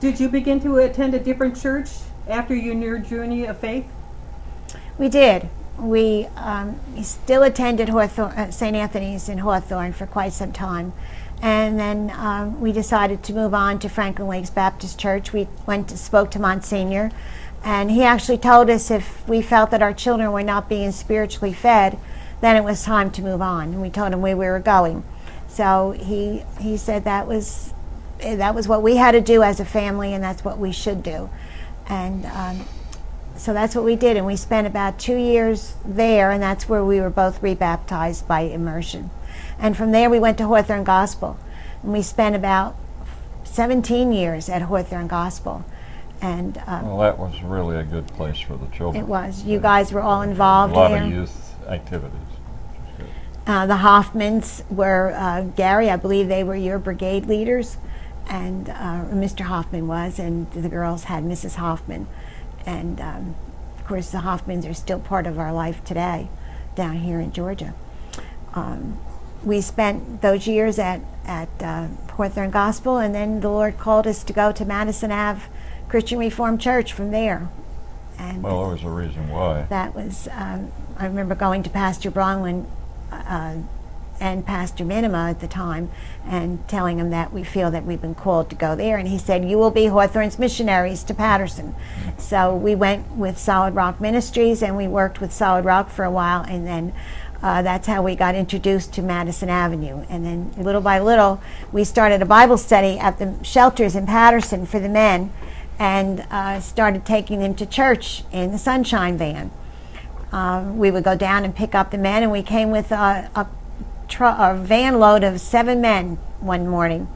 Did you begin to attend a different church after your journey of faith? We did. We still attended St. Anthony's in Hawthorne for quite some time. And then we decided to move on to Franklin Lakes Baptist Church. We spoke to Monsignor, and he actually told us if we felt that our children were not being spiritually fed, then it was time to move on. And we told him where we were going. So he said that was what we had to do as a family, and that's what we should do. And so that's what we did, and we spent about 2 years there, and that's where we were both rebaptized by immersion. And from there we went to Hawthorne Gospel, and we spent about 17 years at Hawthorne Gospel. And well, that was really a good place for the children. It was. You guys were all involved there. A lot there. of youth activities. The Hoffmans were, Gary, I believe they were your brigade leaders, and Mr. Hoffman was, and the girls had Mrs. Hoffman. And of course the Hoffmans are still part of our life today down here in Georgia. We spent those years at Hawthorne Gospel, and then the Lord called us to go to Madison Ave Christian Reformed Church from there. And well, there was a reason why. That was, I remember going to Pastor Bronwyn and Pastor Minima at the time and telling him that we feel that we've been called to go there, and he said, you will be Hawthorne's missionaries to Patterson. So we went with Solid Rock Ministries, and we worked with Solid Rock for a while, and then that's how we got introduced to Madison Avenue. And then little by little we started a Bible study at the shelters in Patterson for the men, and started taking them to church in the Sunshine Van. We would go down and pick up the men, and we came with a van load of 7 men one morning,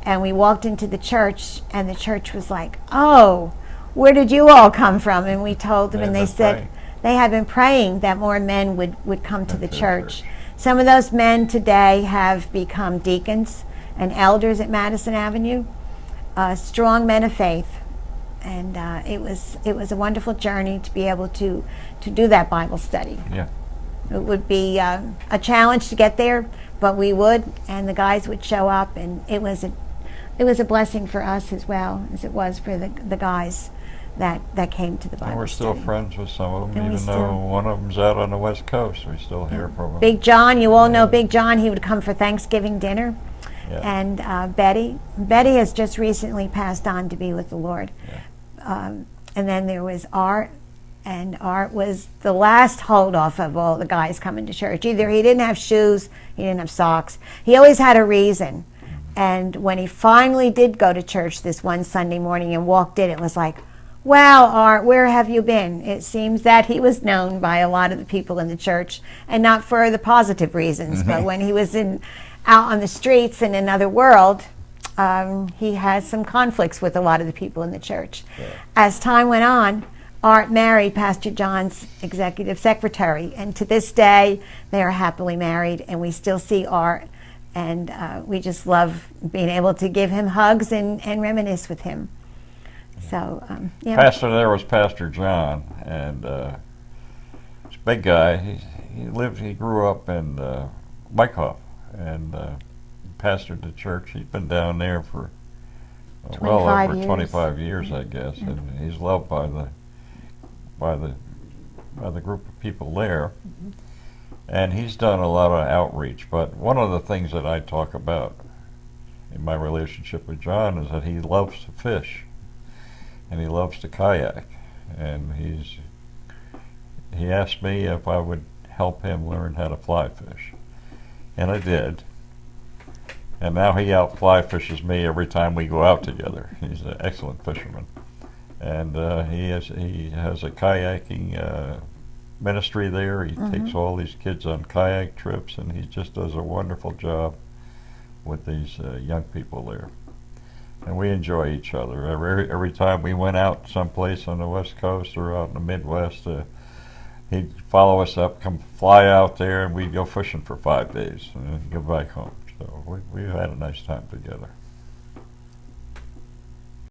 and we walked into the church, and the church was like, oh, where did you all come from? And we told them, and they said they had been praying that more men would come to the church. Some of those men today have become deacons and elders at Madison Avenue, strong men of faith. And it was a wonderful journey to be able to do that Bible study. Yeah. It would be a challenge to get there, but we would, and the guys would show up, and it was a blessing for us as well as it was for the guys that came to the Bible And we're still study. friends with some of them, And even though one of them's out on the West Coast. We still hear from them. Big John, you all know Big John. He would come for Thanksgiving dinner. Yeah. And Betty has just recently passed on to be with the Lord. Yeah. And then there was Art, and Art was the last hold-off of all the guys coming to church. Either he didn't have shoes, he didn't have socks. He always had a reason. And when he finally did go to church this one Sunday morning and walked in, it was like, wow, Art, where have you been? It seems that he was known by a lot of the people in the church, and not for the positive reasons, but when he was out on the streets in another world, he had some conflicts with a lot of the people in the church. Yeah. As time went on, Art married Pastor John's executive secretary, and to this day they are happily married, and we still see Art, and we just love being able to give him hugs and reminisce with him. So, yeah. Pastor there was Pastor John, and he's a big guy. He grew up in Wyckoff, and pastored the church. He's been down there for well over 25 years, I guess, and he's loved by the group of people there. And he's done a lot of outreach. But one of the things that I talk about in my relationship with John is that he loves to fish, and he loves to kayak, and he asked me if I would help him learn how to fly fish, and I did. And now he out fly fishes me every time we go out together. He's an excellent fisherman, and he has a kayaking ministry there. He takes all these kids on kayak trips, and he just does a wonderful job with these young people there. And we enjoy each other. Every time we went out someplace on the West Coast or out in the Midwest, he'd follow us up, come fly out there, and we'd go fishing for 5 days and go back home. So we've had a nice time together.